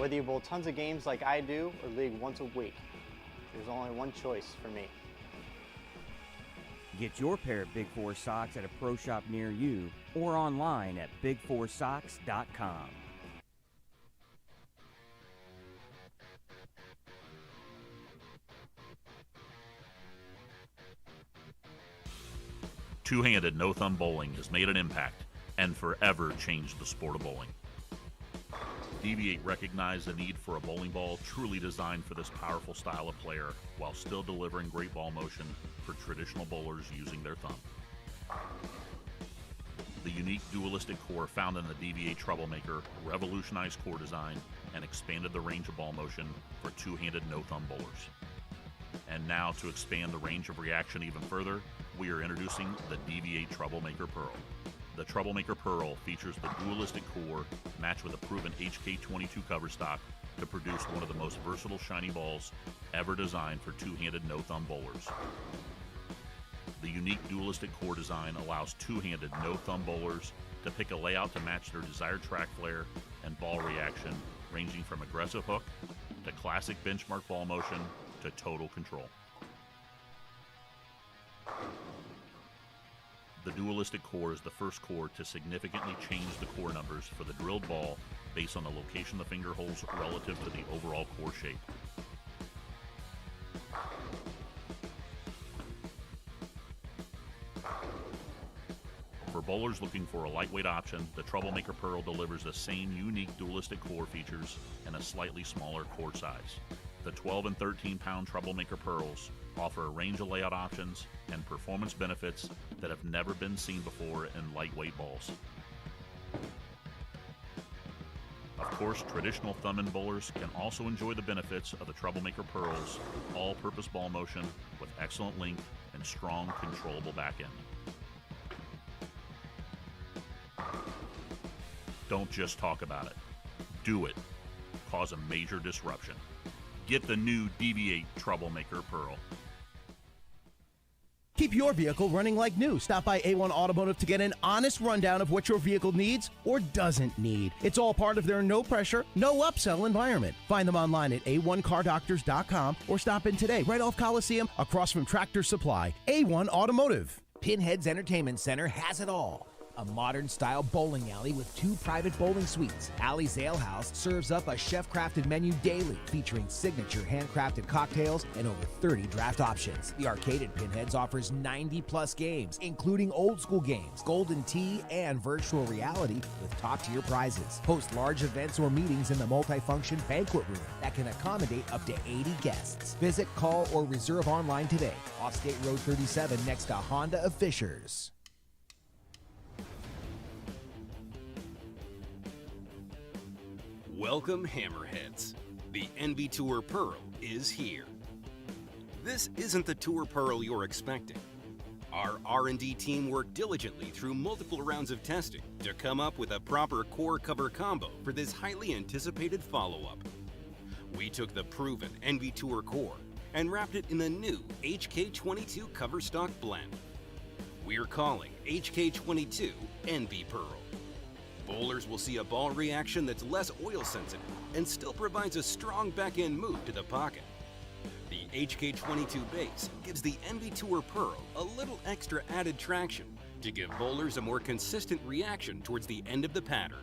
Whether you bowl tons of games like I do or league once a week, there's only one choice for me. Get your pair of Big Four socks at a pro shop near you or online at big4socks.com. Two-handed no-thumb bowling has made an impact and forever changed the sport of bowling. Deviate recognized the need for a bowling ball truly designed for this powerful style of player while still delivering great ball motion for traditional bowlers using their thumb. The unique dualistic core found in the Deviate Troublemaker revolutionized core design and expanded the range of ball motion for two-handed no-thumb bowlers. And now, to expand the range of reaction even further, we are introducing the Deviate Troublemaker Pearl. The Troublemaker Pearl features the dualistic core matched with a proven HK22 cover stock to produce one of the most versatile shiny balls ever designed for two-handed no-thumb bowlers. The unique dualistic core design allows two-handed no-thumb bowlers to pick a layout to match their desired track flare and ball reaction, ranging from aggressive hook to classic benchmark ball motion to total control. The dualistic core is the first core to significantly change the core numbers for the drilled ball based on the location of the finger holes relative to the overall core shape. For bowlers looking for a lightweight option, the Troublemaker Pearl delivers the same unique dualistic core features in a slightly smaller core size. The 12 and 13 pound Troublemaker Pearls offer a range of layout options and performance benefits that have never been seen before in lightweight balls. Of course, traditional thumb-in bowlers can also enjoy the benefits of the Troublemaker Pearl's all-purpose ball motion with excellent length and strong, controllable back end. Don't just talk about it. Do it. Cause a major disruption. Get the new Deviate Troublemaker Pearl. Keep your vehicle running like new. Stop by A1 Automotive to get an honest rundown of what your vehicle needs or doesn't need. It's all part of their no-pressure, no-upsell environment. Find them online at a1cardoctors.com or stop in today right off Coliseum across from Tractor Supply. A1 Automotive. Pinheads Entertainment Center has it all. A modern-style bowling alley with 2 private bowling suites. Alley's Ale House serves up a chef-crafted menu daily, featuring signature handcrafted cocktails and over 30 draft options. The arcade at Pinheads offers 90-plus games, including old-school games, Golden Tee, and virtual reality with top-tier prizes. Host large events or meetings in the multifunction banquet room that can accommodate up to 80 guests. Visit, call, or reserve online today. Off State Road 37 next to Honda of Fishers. Welcome, Hammerheads. The NB Tour Pearl is here. This isn't the Tour Pearl you're expecting. Our R&D team worked diligently through multiple rounds of testing to come up with a proper core cover combo for this highly anticipated follow-up. We took the proven NB Tour core and wrapped it in the new HK22 cover stock blend. We're calling HK22 NB Pearl. Bowlers will see a ball reaction that's less oil sensitive and still provides a strong back-end move to the pocket. The HK22 base gives the NB Tour Pearl a little extra added traction to give bowlers a more consistent reaction towards the end of the pattern.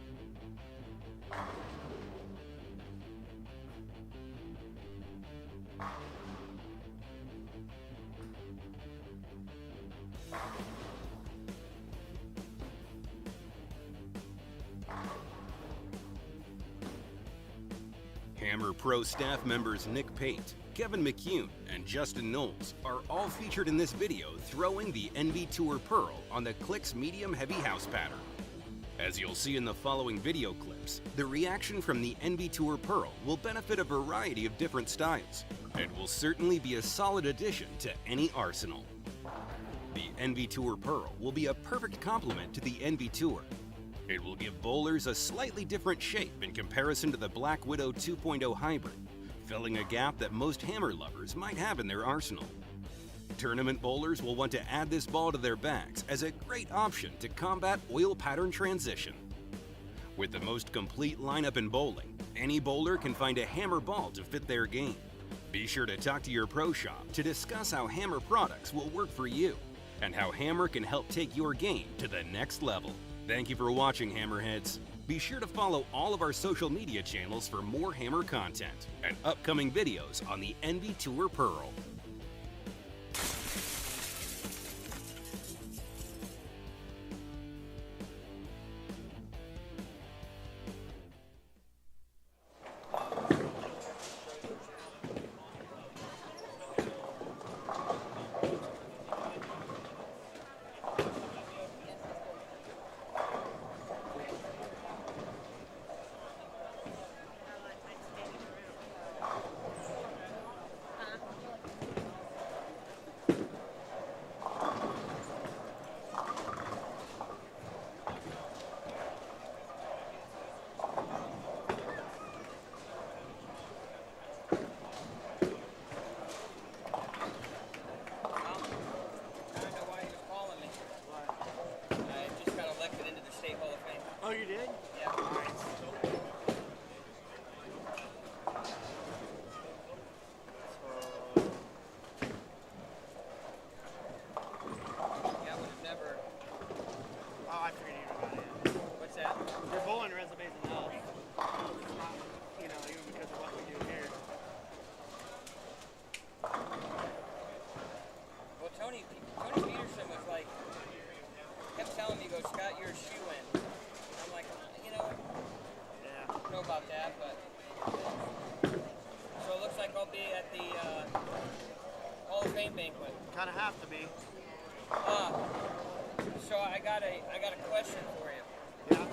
Hammer Pro staff members Nick Pate, Kevin McCune, and Justin Knowles are all featured in this video throwing the NB Tour Pearl on the Clicks medium heavy house pattern. As you'll see in the following video clips, the reaction from the NB Tour Pearl will benefit a variety of different styles and will certainly be a solid addition to any arsenal. The NB Tour Pearl will be a perfect complement to the NB Tour. It will give bowlers a slightly different shape in comparison to the Black Widow 2.0 hybrid, filling a gap that most hammer lovers might have in their arsenal. Tournament bowlers will want to add this ball to their bags as a great option to combat oil pattern transition. With the most complete lineup in bowling, any bowler can find a hammer ball to fit their game. Be sure to talk to your pro shop to discuss how Hammer products will work for you and how Hammer can help take your game to the next level. Thank you for watching, Hammerheads. Be sure to follow all of our social media channels for more Hammer content and upcoming videos on the NB Tour Pearl. Oh, you did? Yeah. Nice. Yeah, I would have never. Oh, I figured you were about it. What's that? Your bowling resume is enough. It's not, you know, even because of what we do here. Well, Tony Peterson was like, kept telling me, "Go, Scott, you're a shoe in." I'm like, you know, Yeah. I don't know about that, but so it looks like I'll be at the Hall of Fame banquet. Kind of have to be. So I got a question for you. Yeah.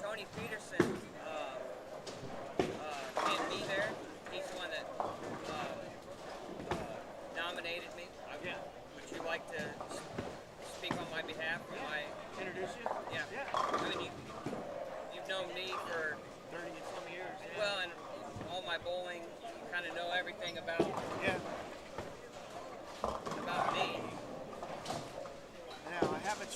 Tony Peterson can't be there. He's the one that nominated me. Yeah. Would you like to speak on my behalf? Introduce you? Yeah. Yeah. I mean, you've known me for 30 and some years. Yeah. well, and all my bowling. You kind of know everything about Yeah. me. Now, I haven't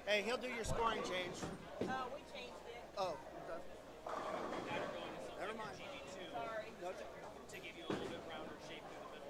Hey, he'll do your scoring change. Oh, we changed it. Oh, okay. Never mind. Sorry. No, to give you a little bit rounder shape through the middle.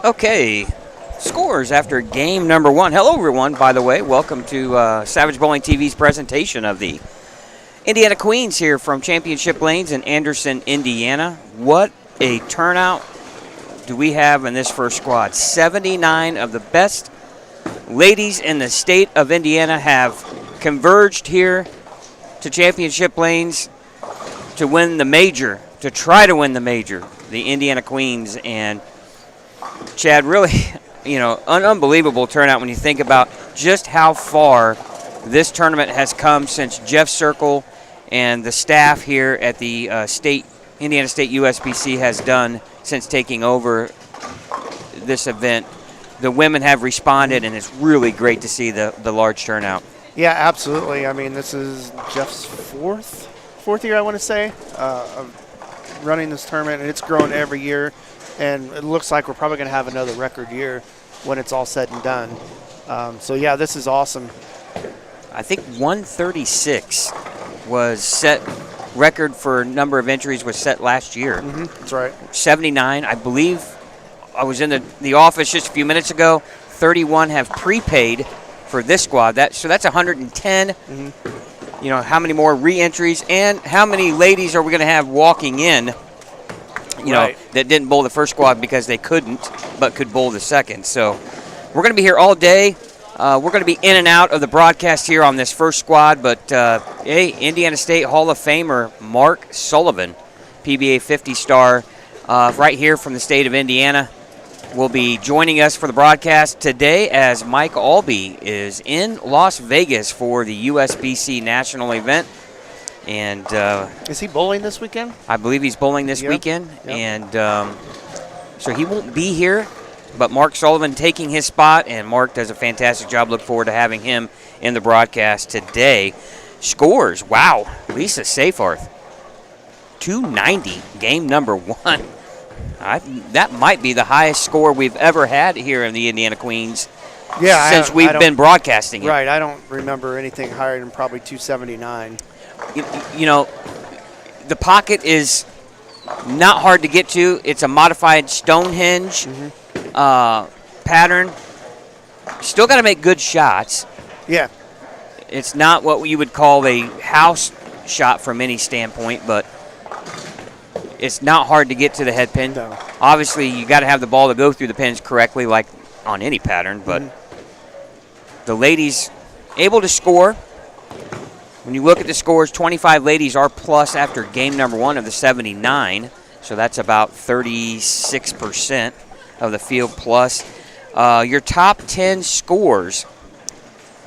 Okay, scores after game number 1. Hello, everyone, by the way. Welcome to Savage Bowling TV's presentation of the Indiana Queens here from Championship Lanes in Anderson, Indiana. What a turnout do we have in this first squad. 79 of the best ladies in the state of Indiana have converged here to Championship Lanes to win the major, to try to win the major, the Indiana Queens. And Chad, really, an unbelievable turnout when you think about just how far this tournament has come since Jeff Circle and the staff here at the Indiana State USBC has done since taking over this event. The women have responded, and it's really great to see the large turnout. Yeah, absolutely. I mean, this is Jeff's fourth year, I want to say, of running this tournament, and it's grown every year. And it looks like we're probably going to have another record year when it's all said and done. So, yeah, this is awesome. I think 136 was set. Record for number of entries was set last year. That's right. 79, I believe. I was in the office just a few minutes ago. 31 have prepaid for this squad. So that's 110. How many more re-entries, and how many ladies are we going to have walking in? That didn't bowl the first squad because they couldn't, but could bowl the second. So we're going to be here all day. We're going to be in and out of the broadcast here on this first squad, but Indiana State Hall of Famer Mark Sullivan, PBA 50-star, right here from the state of Indiana, will be joining us for the broadcast today as Mike Albee is in Las Vegas for the USBC national event. And is he bowling this weekend? I believe he's bowling this weekend, and so he won't be here. But Mark Sullivan taking his spot, and Mark does a fantastic job. Look forward to having him in the broadcast today. Scores, wow. Lisa Seyfarth, 290, game number 1. That might be the highest score we've ever had here in the Indiana Queens since we've been broadcasting it. Right, I don't remember anything higher than probably 279. The pocket is not hard to get to. It's a modified Stonehenge pattern. Still got to make good shots. Yeah. It's not what you would call a house shot from any standpoint, but it's not hard to get to the head pin. No. Obviously, you got to have the ball to go through the pins correctly, like on any pattern, but the ladies able to score. When you look at the scores, 25 ladies are plus after game number 1 of the 79, so that's about 36% of the field plus. Your top 10 scores: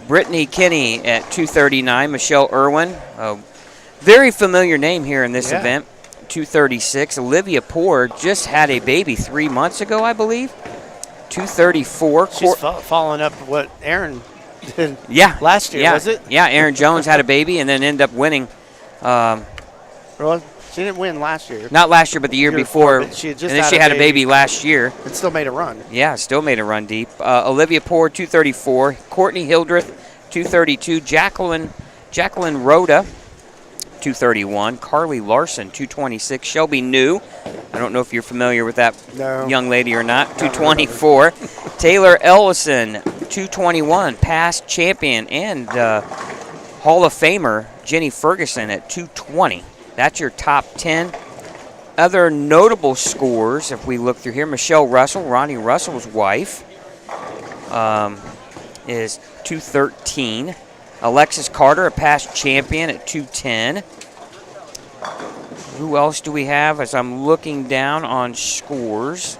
Brittany Kinney at 239, Michelle Irwin, a very familiar name here in this event, 236. Olivia Poor just had a baby 3 months ago, I believe, 234. She's following up what Aaron did last year, was it? Yeah, Aaron Jones had a baby and then ended up winning. Well, she didn't win last year. Not last year, but the year before. But she had a baby last year. And still made a run. Yeah, still made a run deep. Olivia Poor, 234. Courtney Hildreth, 232. Jacqueline Rhoda, 231. Carly Larson, 226. Shelby New, I don't know if you're familiar with that young lady or not, 224. Taylor Ellison, 221. Past champion and Hall of Famer Jenny Ferguson at 220. That's your top 10. Other notable scores, if we look through here, Michelle Russell, Ronnie Russell's wife, is 213. Alexis Carter, a past champion, at 210. Who else do we have as I'm looking down on scores?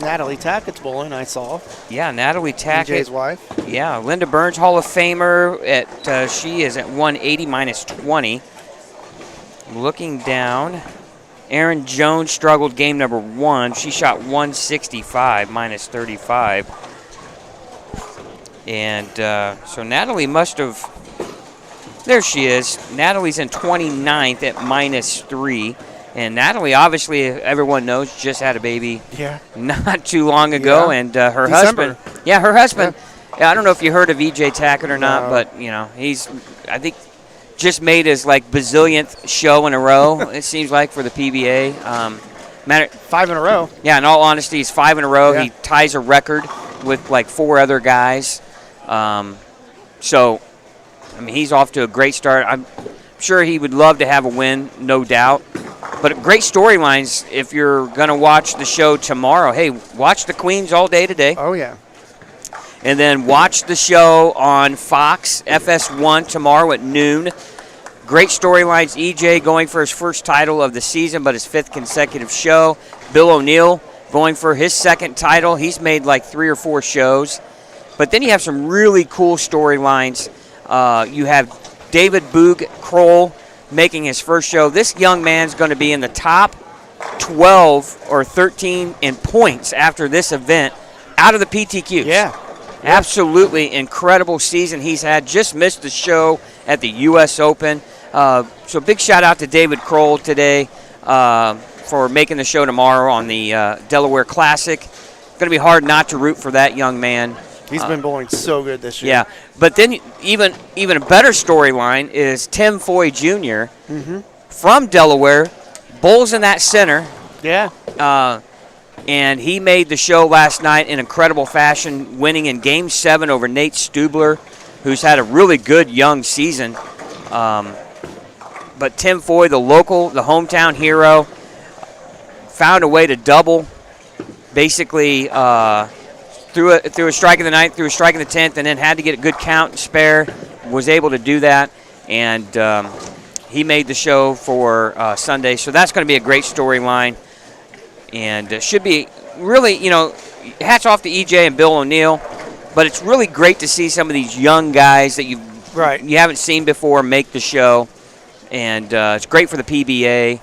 Natalie Tackett's bowling, I saw. Yeah, Natalie Tackett. DJ's wife. Yeah, Linda Burns, Hall of Famer. She is at 180 minus 20. Looking down, Aaron Jones struggled game number 1. She shot 165 minus 35. And so Natalie must have, there she is. Natalie's in 29th at minus 3. And Natalie, obviously, everyone knows, just had a baby not too long ago. And her husband. Yeah, her husband. Yeah, I don't know if you heard of EJ Tackett or not, but, he's, I think, just made his, bazillionth show in a row, it seems like, for the PBA. 5 in a row. Yeah, in all honesty, he's 5 in a row. Yeah. He ties a record with like 4 other guys. So, I mean, he's off to a great start. I'm sure he would love to have a win, no doubt. But great storylines if you're going to watch the show tomorrow. Hey, watch the Queens all day today. Oh, yeah. And then watch the show on Fox, FS1 tomorrow at noon. Great storylines. EJ going for his first title of the season, but his 5th consecutive show. Bill O'Neill going for his 2nd title. He's made like 3 or 4 shows. But then you have some really cool storylines. You have David Boog Kroll making his first show. This young man's going to be in the top 12 or 13 in points after this event out of the PTQs. Yeah. Absolutely incredible season he's had. Just missed the show at the U.S. Open. So big shout out to David Kroll today for making the show tomorrow on the Delaware Classic. Going to be hard not to root for that young man. He's been bowling so good this year. Yeah, but then even a better storyline is Tim Foy Jr. From Delaware, bowls in that center. Yeah. And he made the show last night in incredible fashion, winning in Game 7 over Nate Stubler, who's had a really good young season. But Tim Foy, the hometown hero, found a way to double, basically threw a strike in the 9th, threw a strike in the 10th, and then had to get a good count and spare. Was able to do that, and he made the show for Sunday. So that's going to be a great storyline. And should be really, hats off to EJ and Bill O'Neill. But it's really great to see some of these young guys that you haven't seen before make the show. And it's great for the PBA.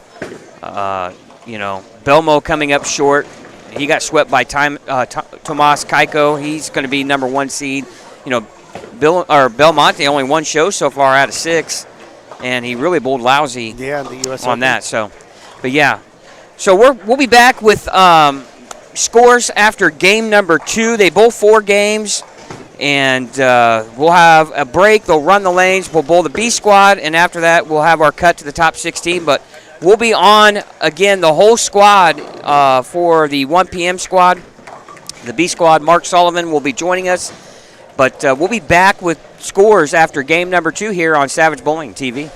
Belmo coming up short. He got swept by Tomas Kaiko. He's going to be number 1 seed. Belmonte only 1 show so far out of 6. And he really bowled lousy the US on Open. that. So, but yeah. So we'll be back with scores after game number 2. They bowl 4 games, and we'll have a break. They'll run the lanes. We'll bowl the B squad, and after that, we'll have our cut to the top 16. But we'll be on again, the whole squad for the 1 p.m. squad. The B squad, Mark Sullivan will be joining us. But we'll be back with scores after game number 2 here on Savage Bowling TV.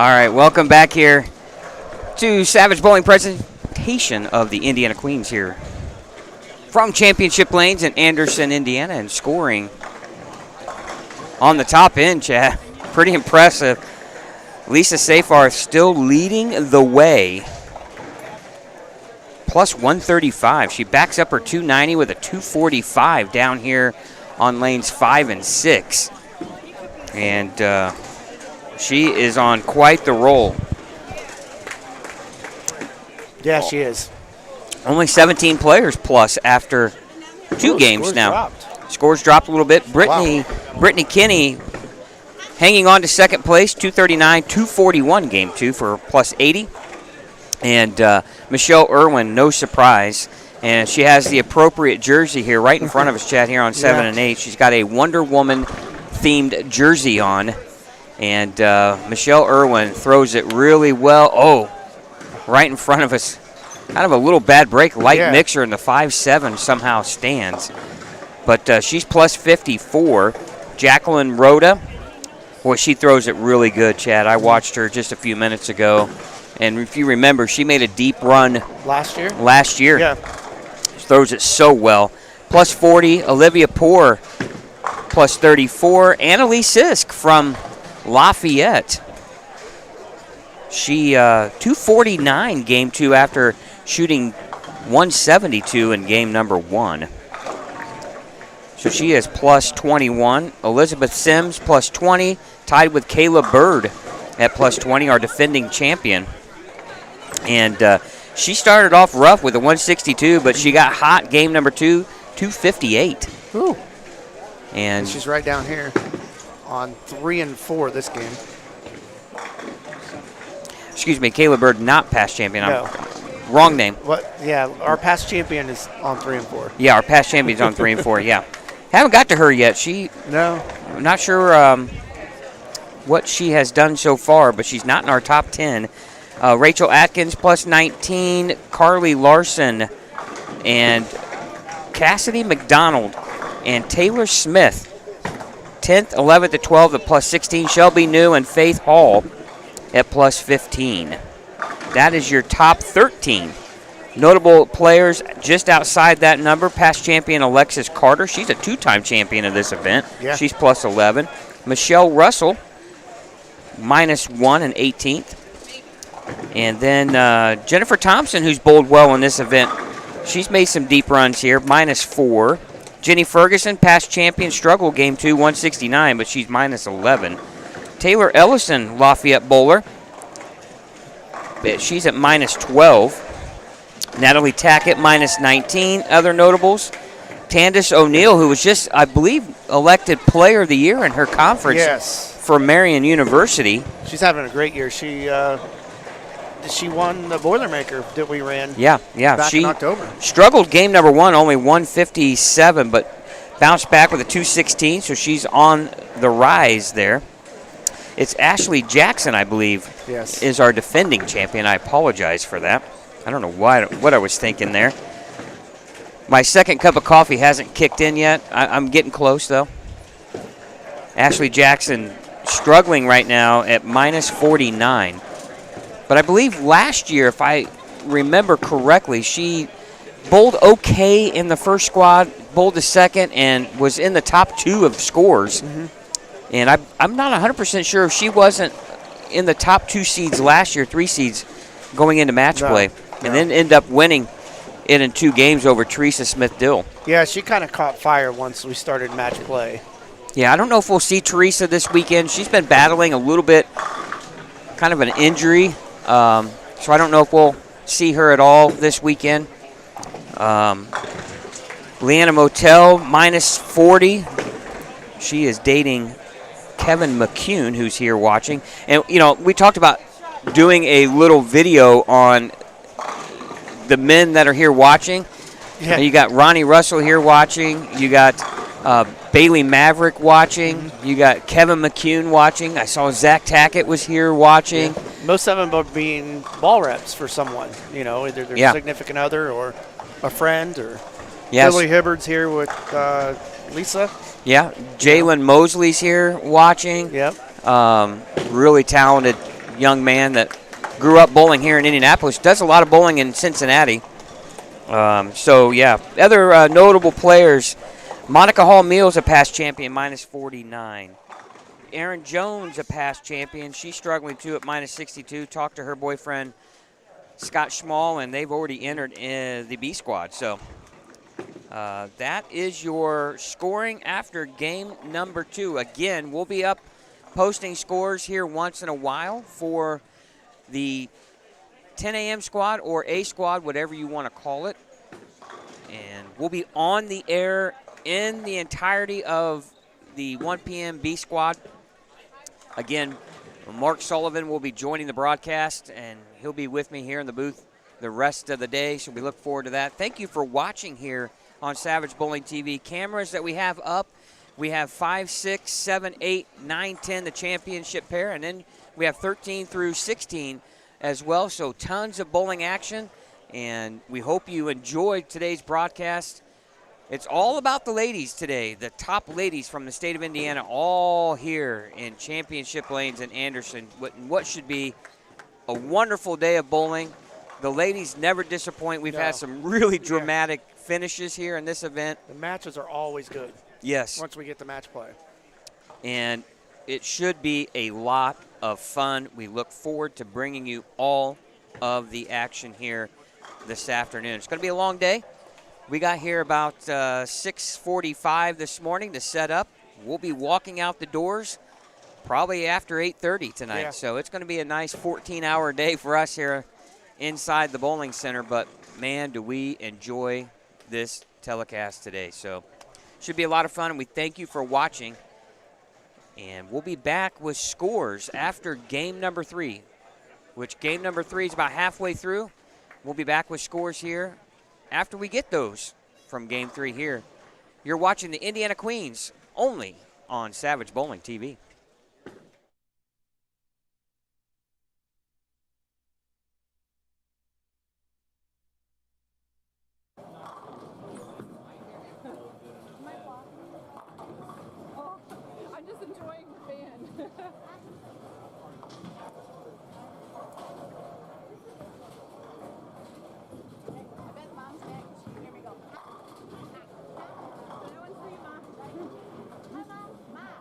All right, welcome back here to Savage Bowling presentation of the Indiana Queens here from Championship Lanes in Anderson, Indiana, and scoring on the top end, Chad. Pretty impressive. Lisa Safar still leading the way. Plus 135. She backs up her 290 with a 245 down here on lanes 5 and 6. And she is on quite the roll. Yeah, she is. Only 17 players plus after two games scores now. dropped. Scores dropped a little bit. Brittany Kinney hanging on to second place, 239, 241 game 2 for plus 80. And Michelle Irwin, no surprise. And she has the appropriate jersey here right in front of us, Chad, here on 7 and 8. She's got a Wonder Woman-themed jersey on. And Michelle Irwin throws it really well. Oh, right in front of us. Kind of a little bad break. Light mixer, and the 5-7 somehow stands. But she's plus 54. Jacqueline Rhoda, boy, she throws it really good, Chad. I watched her just a few minutes ago. And if you remember, she made a deep run last year. Yeah. She throws it so well. Plus 40, Olivia Poor, plus 34. Annalise Sisk from Lafayette. She 249 game 2 after shooting 172 in game number 1. So she is plus 21. Elizabeth Sims plus 20, tied with Kayla Bird at plus 20, our defending champion. And she started off rough with a 162, but she got hot game number 2, 258. Ooh. And she's right down here on 3 and 4 this game. Excuse me, Kayla Bird, not past champion. No. Wrong name. What? Yeah, our past champion is on 3 and 4. Yeah, our past champion's on 3 and 4. Yeah, haven't got to her yet. No. I'm not sure what she has done so far, but she's not in our top 10. Rachel Atkins plus 19, Carly Larson, and Cassidy McDonald, and Taylor Smith, 10th, 11th, and 12th at plus 16. Shelby New and Faith Hall at plus 15. That is your top 13. Notable players just outside that number, past champion Alexis Carter. She's a 2-time champion of this event. Yeah. She's plus 11. Michelle Russell, minus 1 and 18th. And then Jennifer Thompson, who's bowled well in this event. She's made some deep runs here, minus 4. Jenny Ferguson, past champion, struggled game 2, 169, but she's minus 11. Taylor Ellison, Lafayette bowler. She's at minus 12. Natalie Tackett, minus 19. Other notables, Tandis O'Neill, who was just, I believe, elected Player of the Year in her conference for Marion University. She's having a great year. She won the Boilermaker that we ran back in October. Struggled game number 1, only 157, but bounced back with a 216, so she's on the rise there. It's Ashley Jackson, I believe, is our defending champion. I apologize for that. I don't know what I was thinking there. My second cup of coffee hasn't kicked in yet. I'm getting close, though. Ashley Jackson struggling right now at minus 49. But I believe last year, if I remember correctly, she bowled okay in the first squad, bowled the second, and was in the top 2 of scores. Mm-hmm. And I'm not 100% sure if she wasn't in the top 2 seeds last year, 3 seeds going into match play, and then end up winning it in 2 games over Teresa Smith-Dill. Yeah, she kind of caught fire once we started match play. Yeah, I don't know if we'll see Teresa this weekend. She's been battling a little bit, kind of an injury, so I don't know if we'll see her at all this weekend. Leanna Motel, minus 40. She is dating Kevin McCune, who's here watching. And, you know, we talked about doing a little video on the men that are here watching. Yeah. You got Ronnie Russell here watching. You got Bailey Maverick watching. Mm-hmm. You got Kevin McCune watching. I saw Zach Tackett was here watching. Yeah. Most of them are being ball reps for someone, you know, either their significant other or a friend. Or Billy Hibbard's here with Lisa. Yeah, Jalen Mosley's here watching. Yep. Really talented young man that grew up bowling here in Indianapolis. Does a lot of bowling in Cincinnati. So, yeah. Other notable players. Monica Hall Mills, a past champion, minus 49. Erin Jones, a past champion. She's struggling, too, at minus 62. Talked to her boyfriend, Scott Schmall, and they've already entered in the B squad. So that is your scoring after game number 2. Again, we'll be up posting scores here once in a while for the 10 a.m. squad or A squad, whatever you want to call it. And we'll be on the air in the entirety of the 1 p.m. B squad. Again, Mark Sullivan will be joining the broadcast, and he'll be with me here in the booth the rest of the day, so we look forward to that. Thank you for watching here on Savage Bowling TV. Cameras that we have up, we have 5, 6, 7, 8, 9, 10, the championship pair, and then we have 13 through 16 as well, so tons of bowling action, and we hope you enjoyed today's broadcast. It's all about the ladies today, the top ladies from the state of Indiana, all here in championship lanes in Anderson. What should be a wonderful day of bowling. The ladies never disappoint. We've had some really dramatic finishes here in this event. The matches are always good. Yes. Once we get the match play. And it should be a lot of fun. We look forward to bringing you all of the action here this afternoon. It's going to be a long day. We got here about 6:45 this morning to set up. We'll be walking out the doors probably after 8:30 tonight. Yeah. So it's going to be a nice 14-hour day for us here inside the bowling center. But, man, do we enjoy this telecast today. So should be a lot of fun, and we thank you for watching. And we'll be back with scores after game number 3, which game number 3 is about halfway through. We'll be back with scores here after we get those from game 3 here. You're watching the Indiana Queens only on Savage Bowling TV. I'm just enjoying the fan. I bet Mom's back. Here we go. That one's for you, Mom. Hi, Mom. Mom.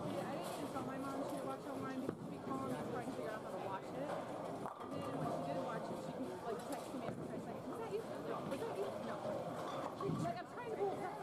Yeah, I didn't even tell my mom she would watch online because she'd be calling me trying to figure out how to watch it. And then when she did watch it, she can like text me every 5 seconds. Was that you? No. Was that you? No. Like, I'm trying to hold that.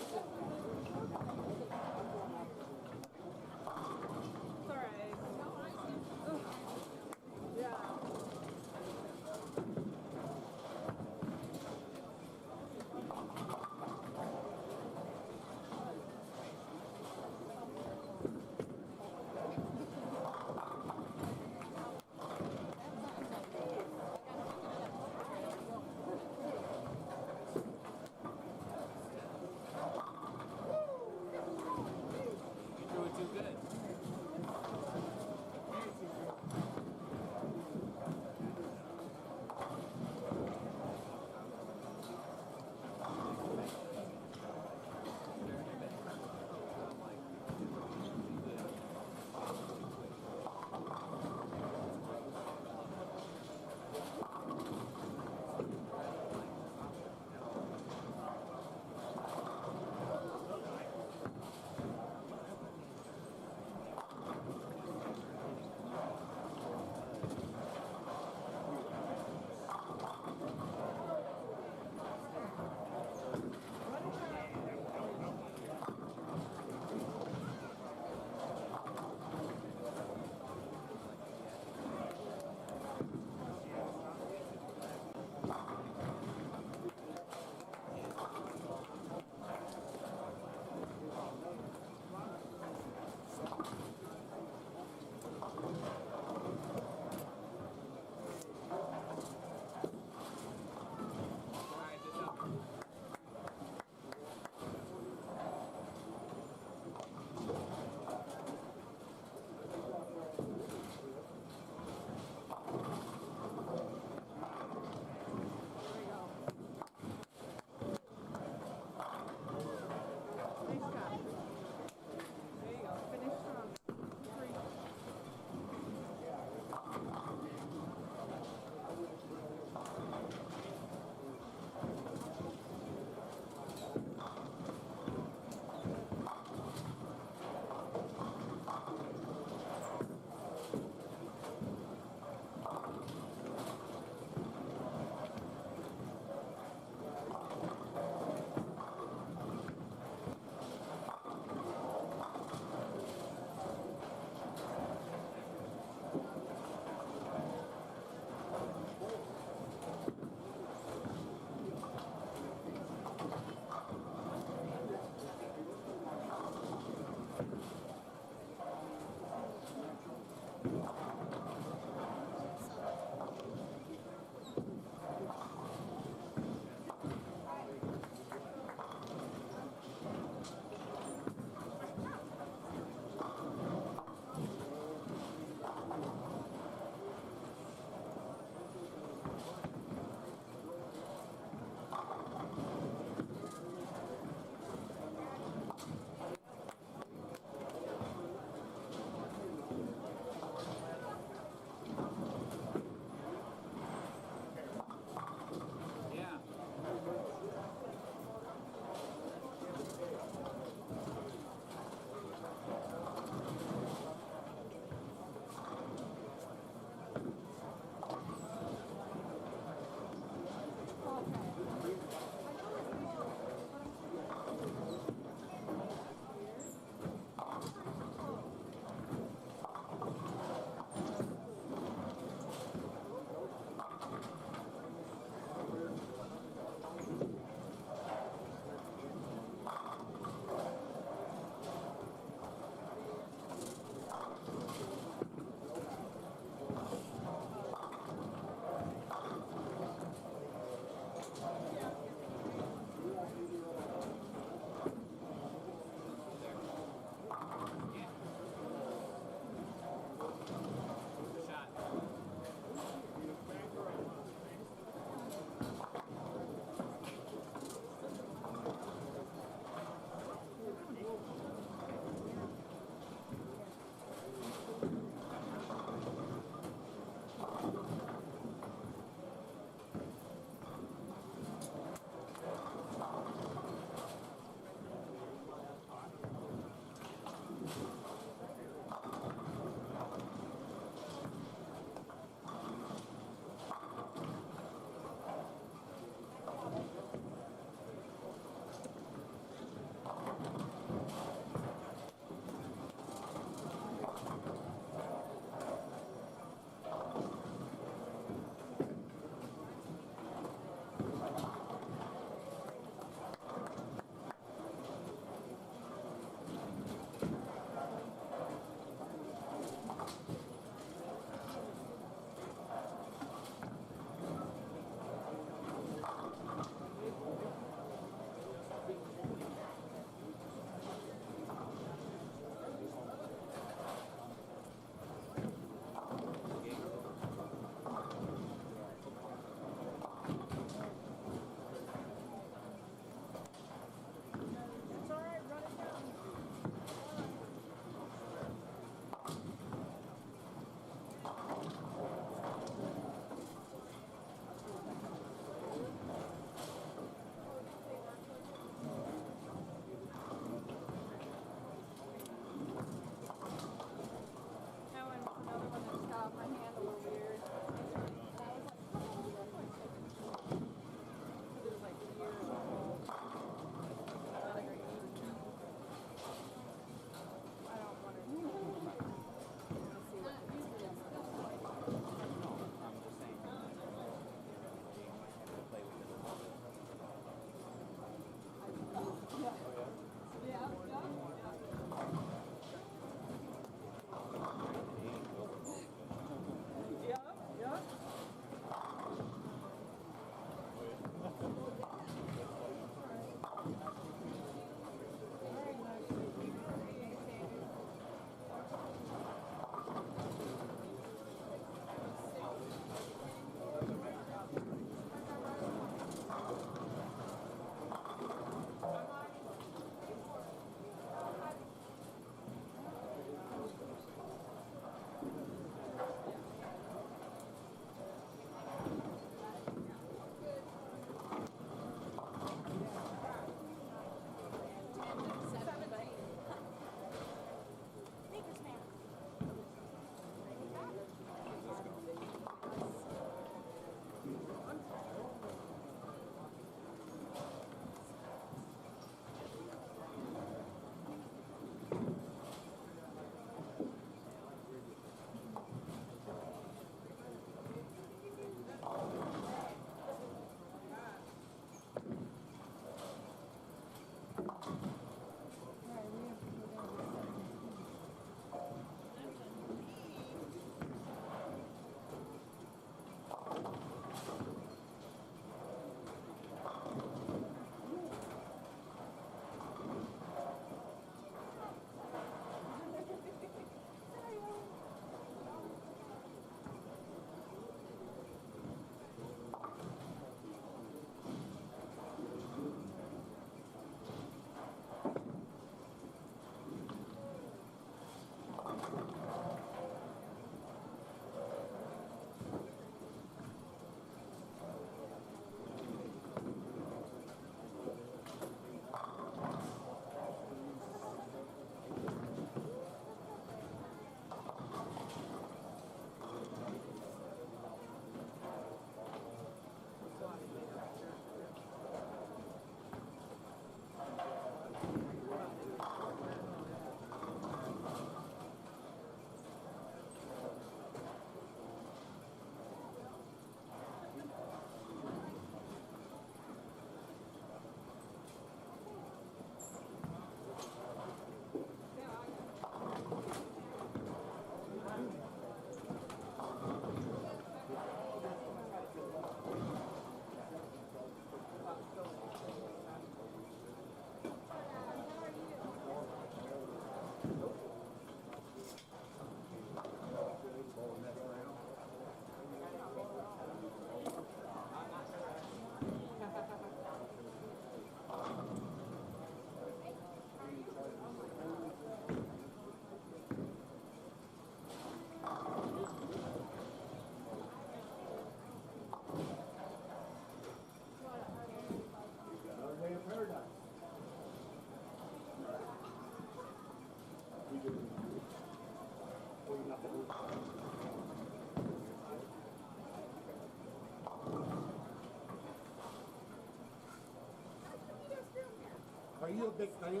Are you a big fan?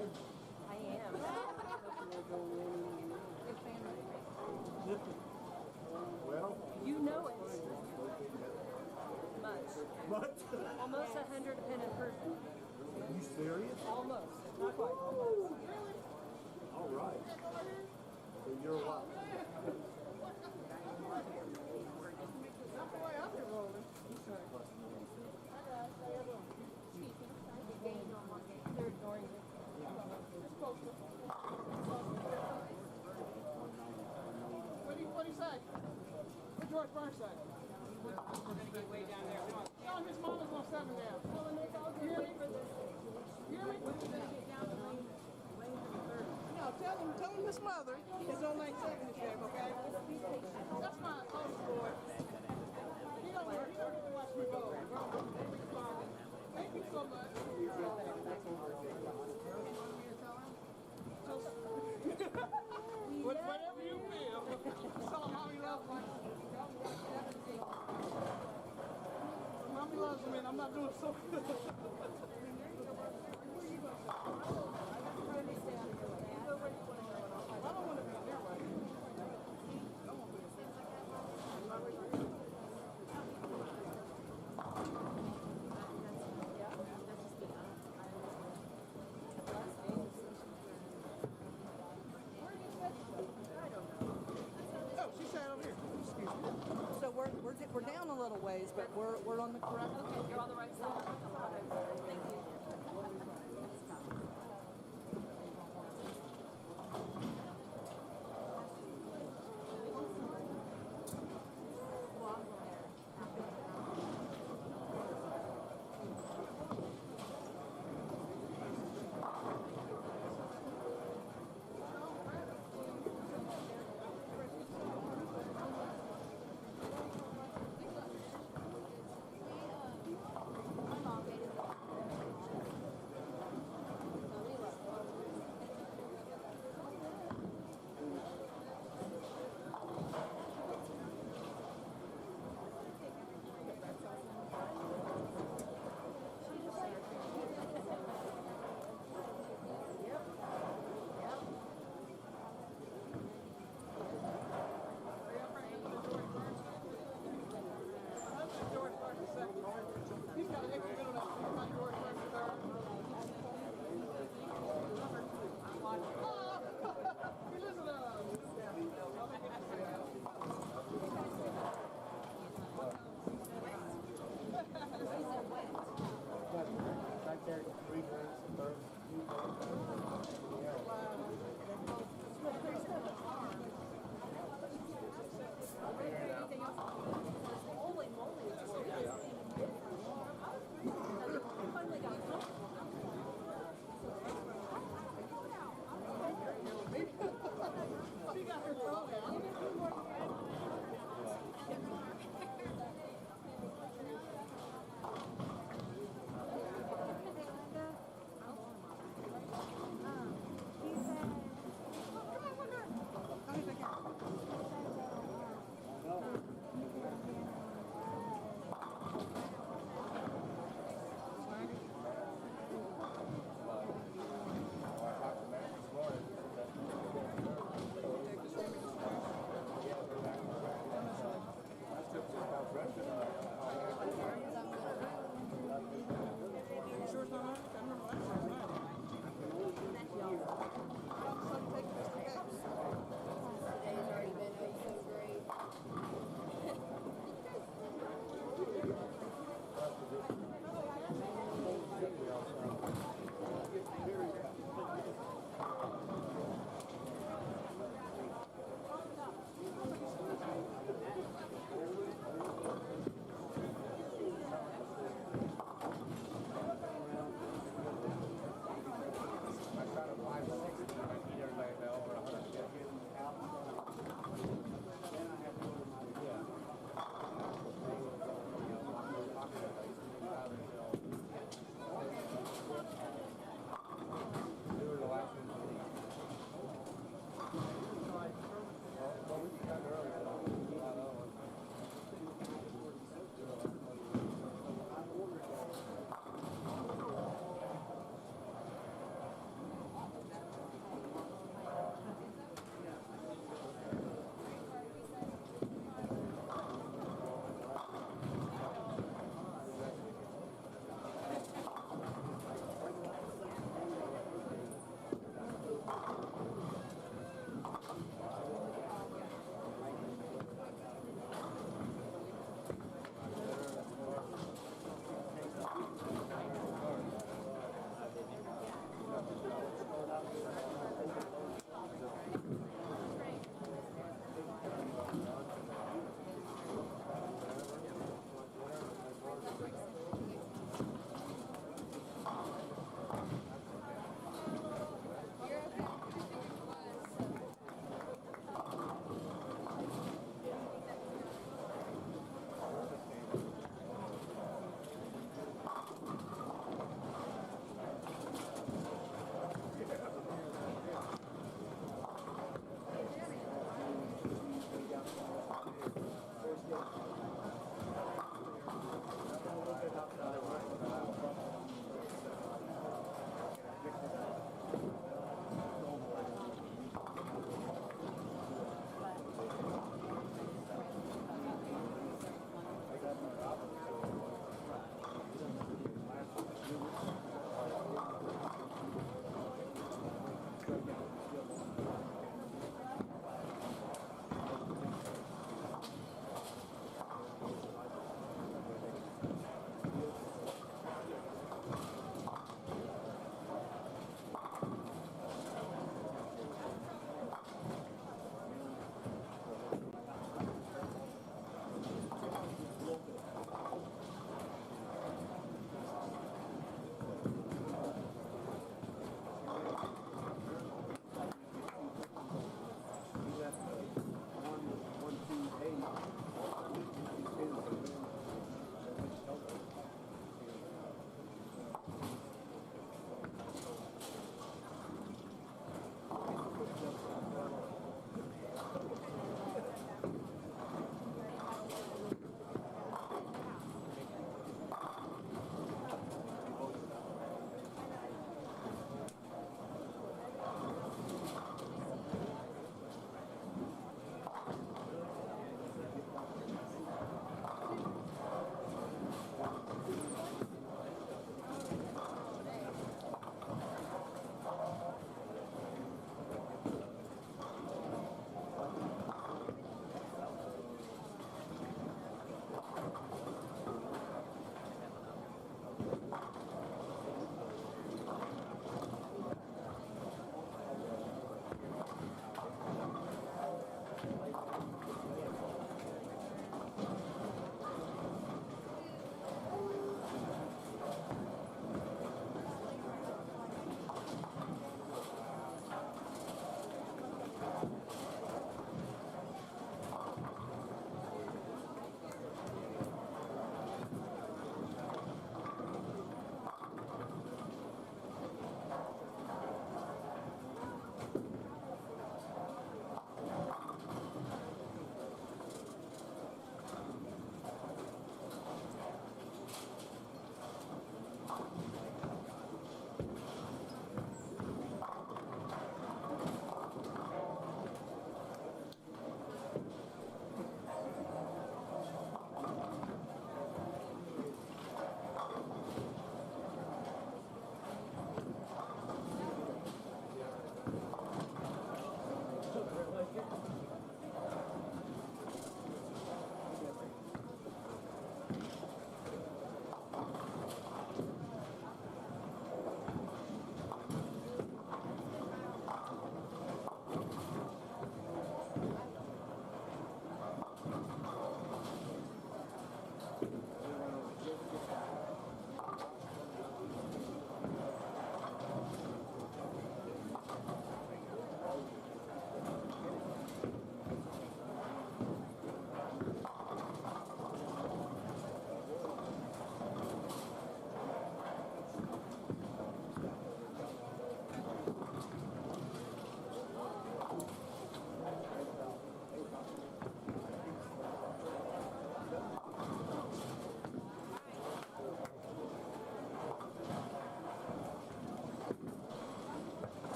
I am. Well, You know it. Much. what? Almost 100 pen in person. Are you serious? Almost. Not quite. Almost. All right. So you're what? They're ignoring me. What do you say? What George Burns say? We're gonna get way down there. Come on. Tell him his mama's gonna set him down. Tell him it's all good. Hear me? We're gonna get down to lane no, tell him his mother is on lane 7 this game, okay? That's my oldest boy. He don't really watch me go. Thank you so much. Whatever you feel. Tell him mommy loves me. Mommy loves me and I'm not doing so good. I don't want to be there right Oh, she sat over here. Excuse me. So we're down a little ways, but we're on the correct. Okay, you're on the right side. Thank you.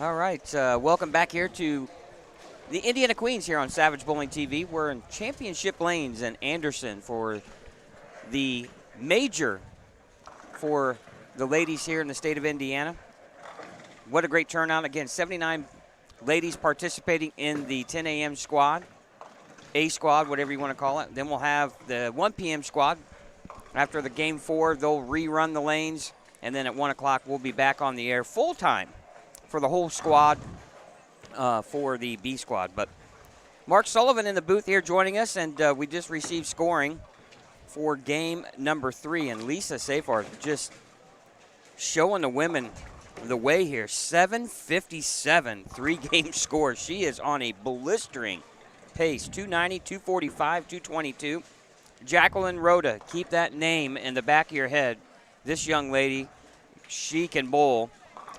All right, welcome back here to the Indiana Queens here on Savage Bowling TV. We're in Championship Lanes in Anderson for the major for the ladies here in the state of Indiana. What a great turnout. Again, 79 ladies participating in the 10 a.m. squad, A squad, whatever you want to call it. Then we'll have the 1 p.m. squad. After the game 4, they'll rerun the lanes, and then at 1 o'clock we'll be back on the air full time for the whole squad for the B squad. But Mark Sullivan in the booth here joining us, and we just received scoring for game number 3, and Lisa Safar just showing the women the way here. 757 3-game score. She is on a blistering pace. 290, 245, 222. Jacqueline Rhoda, keep that name in the back of your head. This young lady, she can bowl.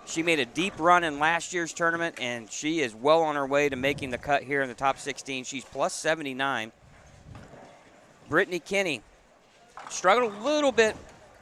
She made a deep run in last year's tournament, and she is well on her way to making the cut here in the top 16. She's plus 79. Brittany Kinney struggled a little bit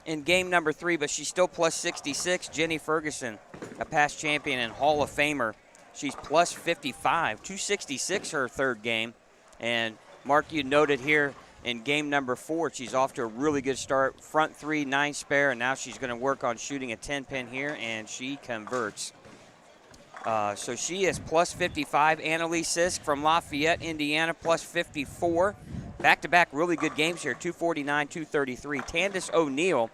in game number 3, but she's still plus 66. Jenny Ferguson, a past champion and Hall of Famer, she's plus 55. 266 her third game. And Mark, you noted here in game number 4, she's off to a really good start. Front 3, 9 spare, and now she's going to work on shooting a 10-pin here, and she converts. So she is plus 55. Annalise Sisk from Lafayette, Indiana, plus 54. Back-to-back really good games here, 249, 233. Tandis O'Neill,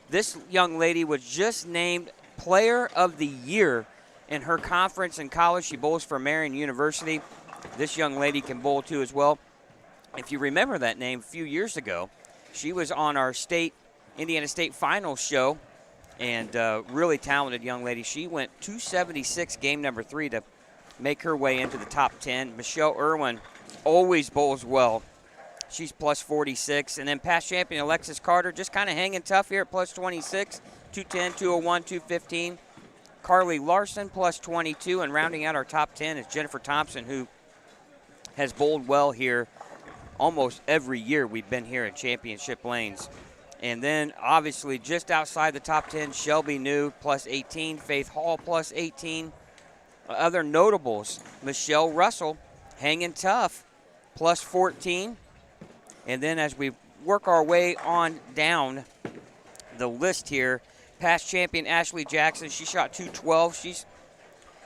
this young lady was just named Player of the Year in her conference in college. She bowls for Marian University. This young lady can bowl too as well. If you remember that name a few years ago, she was on our Indiana State Finals show, and really talented young lady. She went 276 game number 3 to make her way into the top 10. Michelle Irwin always bowls well. She's plus 46. And then past champion Alexis Carter just kind of hanging tough here at plus 26. 210, 201, 215. Carly Larson plus 22. And rounding out our top 10 is Jennifer Thompson, who has bowled well here almost every year we've been here at Championship Lanes. And then obviously just outside the top 10, Shelby New plus 18. Faith Hall plus 18. Other notables, Michelle Russell hanging tough plus 14. And then as we work our way on down the list here, past champion Ashley Jackson, she shot 212. She's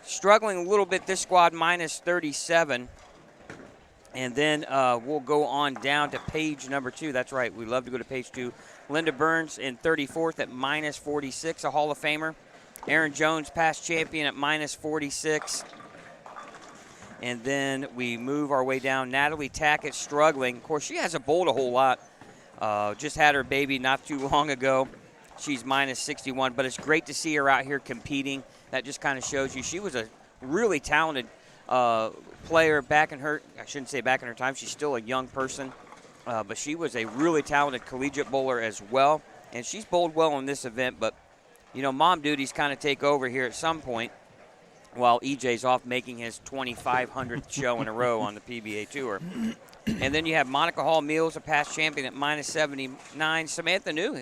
struggling a little bit, this squad, minus 37. And then we'll go on down to page number 2. That's right, we love to go to page 2. Linda Burns in 34th at minus 46, a Hall of Famer. Aaron Jones, past champion, at minus 46. And then we move our way down. Natalie Tackett struggling. Of course, she hasn't bowled a whole lot. Just had her baby not too long ago. She's minus 61, but it's great to see her out here competing. That just kind of shows you she was a really talented player back in her, I shouldn't say back in her time. She's still a young person, but she was a really talented collegiate bowler as well. And she's bowled well in this event, but, you know, mom duties kind of take over here at some point, while EJ's off making his 2,500th show in a row on the PBA Tour. And then you have Monica Hall Mills, a past champion, at minus 79. Samantha New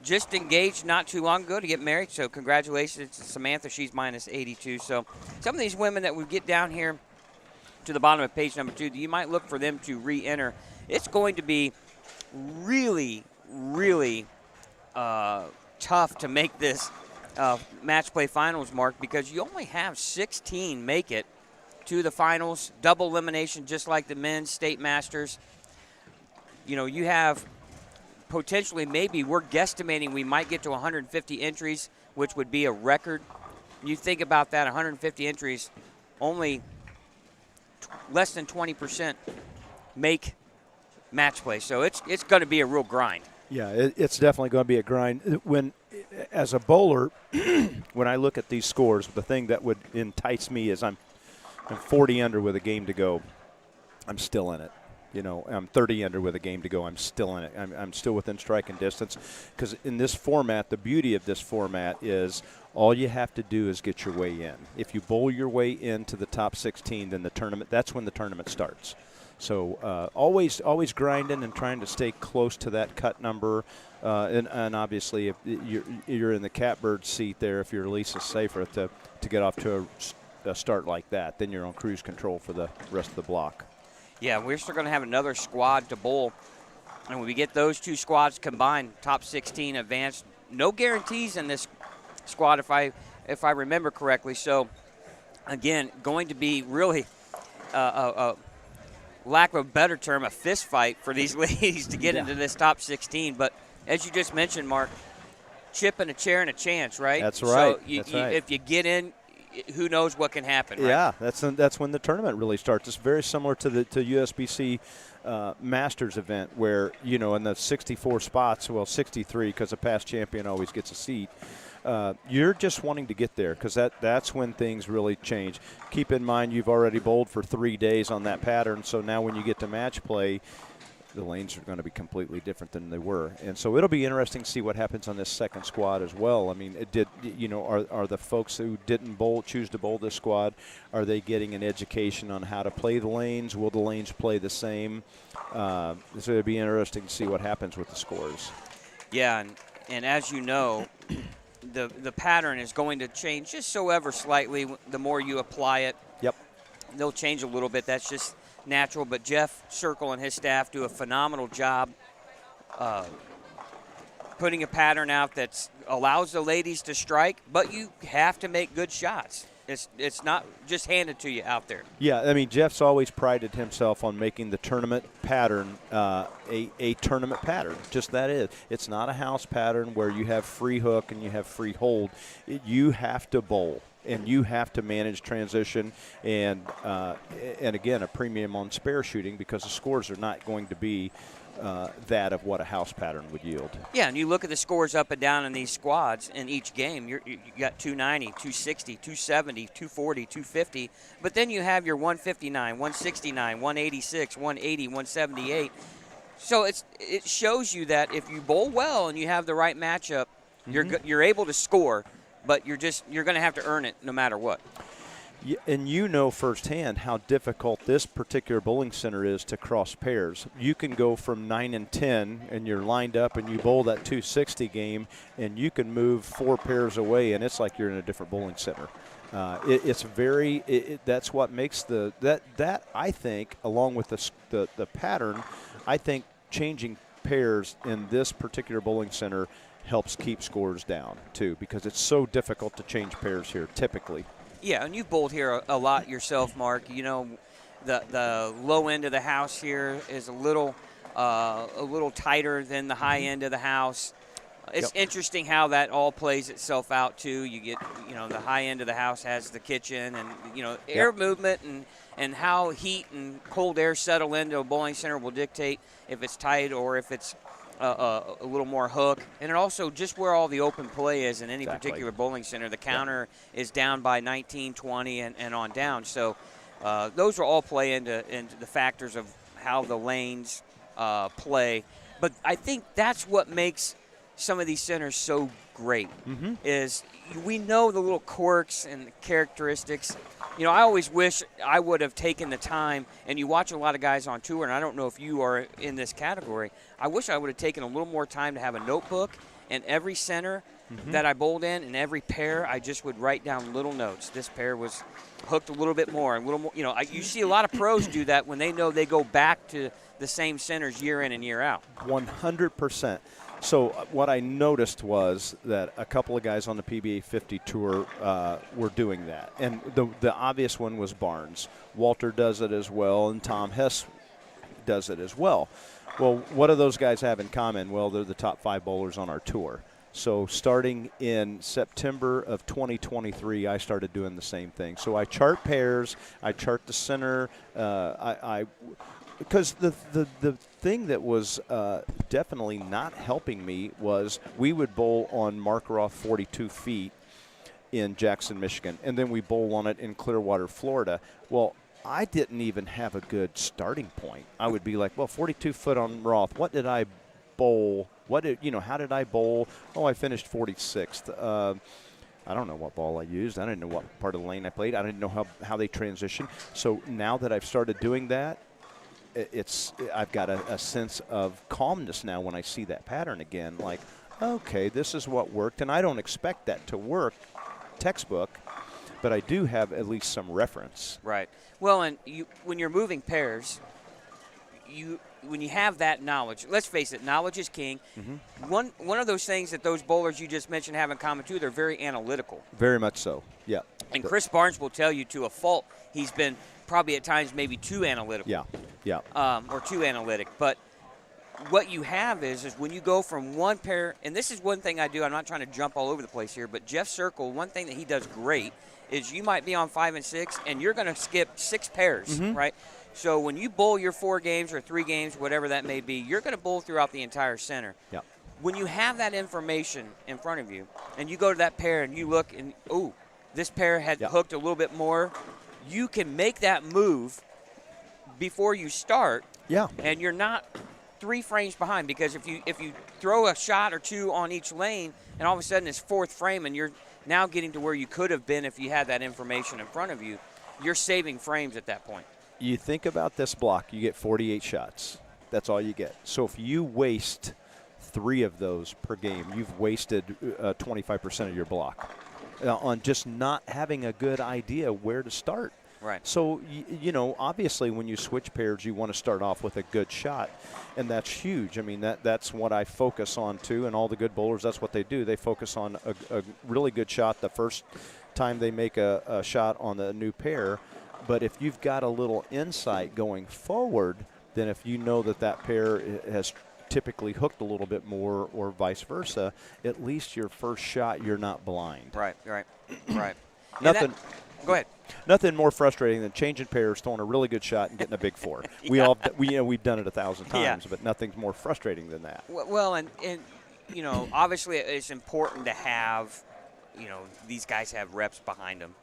just engaged not too long ago to get married, so congratulations to Samantha. She's minus 82. So some of these women that we get down here to the bottom of page number 2, you might look for them to re-enter. It's going to be really, really tough to make this match play finals, Mark, because you only have 16 make it to the finals, double elimination, just like the men's state masters. You know, you have potentially, maybe we're guesstimating we might get to 150 entries, which would be a record. You think about that, 150 entries, only less than 20% make match play. So it's going to be a real grind. Yeah, it's definitely going to be a grind. As a bowler, when I look at these scores, the thing that would entice me is I'm 40 under with a game to go. I'm still in it. You know, I'm 30 under with a game to go. I'm still in it. I'm still within striking distance. Because in this format, the beauty of this format is all you have to do is get your way in. If you bowl your way into the top 16, then that's when the tournament starts. So always grinding and trying to stay close to that cut number. And obviously, if you're in the catbird seat there, if you're Lisa Safer to get off to a start like that, then you're on cruise control for the rest of the block. Yeah, we're still going to have another squad to bowl. And when we get those two squads combined, top 16 advanced, no guarantees in this squad if I remember correctly. So, again, going to be really, lack of a better term, a fist fight for these ladies to get into this top 16. But as you just mentioned, Mark, chip and a chair and a chance, right? That's right. So if you get in, who knows what can happen, right? Yeah, that's when the tournament really starts. It's very similar to USBC Masters event where, in the 64 spots, 63 because a past champion always gets a seat. You're just wanting to get there because that's when things really change. Keep in mind you've already bowled for 3 days on that pattern, so now when you get to match play, the lanes are going to be completely different than they were. And so it'll be interesting to see what happens on this second squad as well. I mean, are the folks who didn't choose to bowl this squad, are they getting an education on how to play the lanes? Will the lanes play the same? So it'll be interesting to see what happens with the scores. Yeah, and as you know, the pattern is going to change just so ever slightly the more you apply it. Yep. They'll change a little bit. That's just natural, but Jeff Circle and his staff do a phenomenal job putting a pattern out that allows the ladies to strike, but you have to make good shots. It's not just handed to you out there. Yeah, I mean, Jeff's always prided himself on making the tournament pattern a tournament pattern. Just that is. It's not a house pattern where you have free hook and you have free hold. You have to bowl. And you have to manage transition and again, a premium on spare shooting because the scores are not going to be that of what a house pattern would yield. Yeah, and you look at the scores up and down in these squads in each game. You got 290, 260, 270, 240, 250, but then you have your 159, 169, 186, 180, 178. So it shows you that if you bowl well and you have the right matchup, you're able to score. But you're going to have to earn it no matter what. Yeah, and firsthand how difficult this particular bowling center is to cross pairs. You can go from 9 and 10, and you're lined up, and you bowl that 260 game, and you can move 4 pairs away, and it's like you're in a different bowling center. That's what makes that I think, along with the pattern, I think changing pairs in this particular bowling center helps keep scores down too, because it's so difficult to change pairs here typically. Yeah, and you've bowled here a lot yourself, Mark. The low end of the house here is a little tighter than the high end of the house. It's interesting how that all plays itself out too. You get, the high end of the house has the kitchen and air movement and how heat and cold air settle into a bowling center will dictate if it's tight or if it's a little more hook. And it also just where all the open play is in any particular bowling center. The counter is down by 19, 20, and on down. So those will all play into the factors of how the lanes play. But I think that's what makes some of these centers so great is we know the little quirks and the characteristics. I always wish I would have taken the time, and you watch a lot of guys on tour, and I don't know if you are in this category. I wish I would have taken a little more time to have a notebook, and every center that I bowled in, and every pair, I just would write down little notes. This pair was hooked a little bit more, and a little more. You see a lot of pros do that when they know they go back to the same centers year in and year out. 100%. So what I noticed was that a couple of guys on the PBA 50 tour were doing that. And the obvious one was Barnes. Walter does it as well, and Tom Hess does it as well. Well, what do those guys have in common? Well, they're the top 5 bowlers on our tour. So starting in September of 2023, I started doing the same thing. So I chart pairs, I chart the center, because the thing that was definitely not helping me was we would bowl on marker off 42 feet in Jackson, Michigan, and then we bowl on it in Clearwater, Florida. Well, I didn't even have a good starting point. I would be like, well, 42 foot on Roth. What did I bowl? How did I bowl? Oh, I finished 46th. I don't know what ball I used. I didn't know what part of the lane I played. I didn't know how they transitioned. So now that I've started doing that, I've got a sense of calmness now when I see that pattern again. Like, okay, this is what worked, and I don't expect that to work textbook, but I do have at least some reference. Right. Well, and when you're moving pairs, when you have that knowledge, let's face it, knowledge is king. Mm-hmm. One of those things that those bowlers you just mentioned have in common too, they're very analytical. Very much so. Yeah. And Chris Barnes will tell you to a fault, he's been probably at times maybe too analytical. Yeah. Or too analytic. But what you have is when you go from one pair, and this is one thing I do, I'm not trying to jump all over the place here, but Jeff Circle, one thing that he does great is you might be on 5 and 6, and you're going to skip 6 pairs, right? So when you bowl your 4 games or 3 games, whatever that may be, you're going to bowl throughout the entire center. Yeah. When you have that information in front of you, and you go to that pair and you look and, oh, this pair had hooked a little bit more, you can make that move before you start. Yeah. And you're not 3 frames behind, because if you throw a shot or 2 on each lane and all of a sudden it's 4th frame and you're now getting to where you could have been if you had that information in front of you, you're saving frames at that point. You think about this block, you get 48 shots. That's all you get. So if you waste 3 of those per game, you've wasted 25% of your block on just not having a good idea where to start. Right. So, obviously when you switch pairs, you want to start off with a good shot, and that's huge. I mean, that's what I focus on too, and all the good bowlers, that's what they do. They focus on a really good shot the first time they make a shot on the new pair. But if you've got a little insight going forward, then if you know that pair has typically hooked a little bit more or vice versa, at least your first shot, you're not blind. Right. Nothing. Go ahead. Nothing more frustrating than changing pairs, throwing a really good shot, and getting a big 4. We've done it 1,000 times, but nothing's more frustrating than that. Well, and obviously it's important to have, these guys have reps behind them,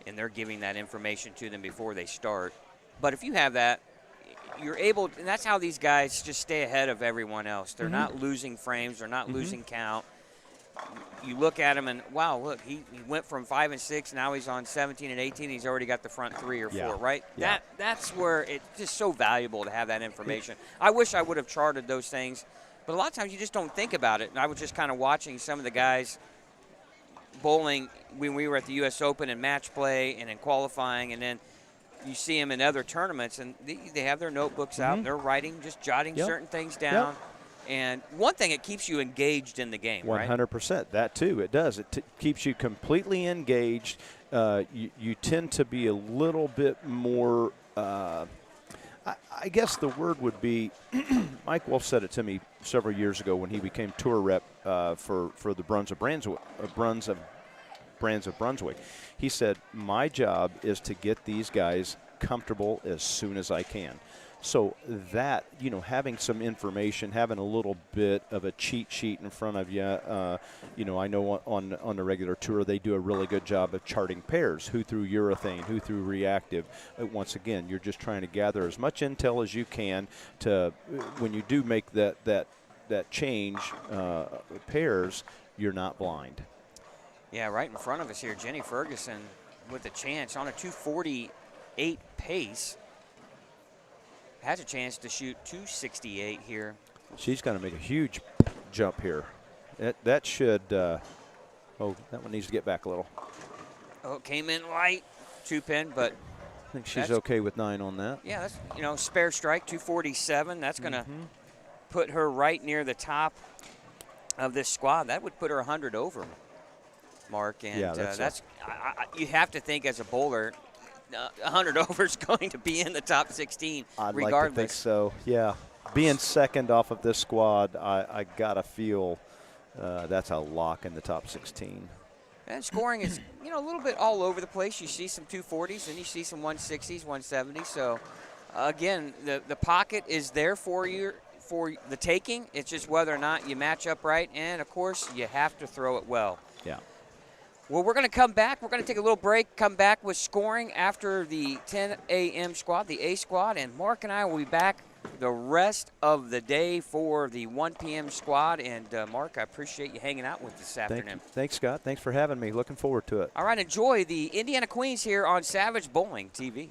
and they're giving that information to them before they start. But if you have that, you're able, and that's how these guys just stay ahead of everyone else. They're not losing frames. They're not losing count. You look at him and, wow, look, he went from 5 and 6, now he's on 17 and 18. He's already got the front 3 or 4, right? Yeah. That's where it's just so valuable to have that information. I wish I would have charted those things, but a lot of times you just don't think about it. And I was just kind of watching some of the guys bowling when we were at the U.S. Open in match play and in qualifying, and then you see them in other tournaments, and they have their notebooks out. They're writing, just jotting certain things down. And one thing, it keeps you engaged in the game, 100%. Right? That, too. It does. It keeps you completely engaged. You tend to be a little bit more, I guess the word would be, Mike Wolf said it to me several years ago when he became tour rep for the Bruns of Brunswick. He said, my job is to get these guys comfortable as soon as I can. So that, having some information, having a little bit of a cheat sheet in front of you, I know on the regular tour they do a really good job of charting pairs, who threw urethane, who threw reactive. Once again, you're just trying to gather as much intel as you can to, when you do make that change pairs, you're not blind. Yeah, right in front of us here, Jenny Ferguson with a chance on a 248 pace. Has a chance to shoot 268 here. She's going to make a huge jump here. That should, that one needs to get back a little. Oh, it came in light, 2-pin, but I think she's okay with 9 on that. Yeah, that's, spare strike, 247. That's going to put her right near the top of this squad. That would put her 100 over, Mark. And that's you have to think as a bowler, 100 over is going to be in the top 16 I'd regardless. like to think so, yeah. Being second off of this squad, I got to feel that's a lock in the top 16. And scoring is, a little bit all over the place. You see some 240s and you see some 160s, 170s. So, again, the pocket is there for you for the taking. It's just whether or not you match up right. And, of course, you have to throw it well. Yeah. Well, we're going to come back. We're going to take a little break, come back with scoring after the 10 a.m. squad, the A squad. And Mark and I will be back the rest of the day for the 1 p.m. squad. And, Mark, I appreciate you hanging out with us this afternoon. Thanks, Scott. Thanks for having me. Looking forward to it. All right, enjoy the Indiana Queens here on Savage Bowling TV.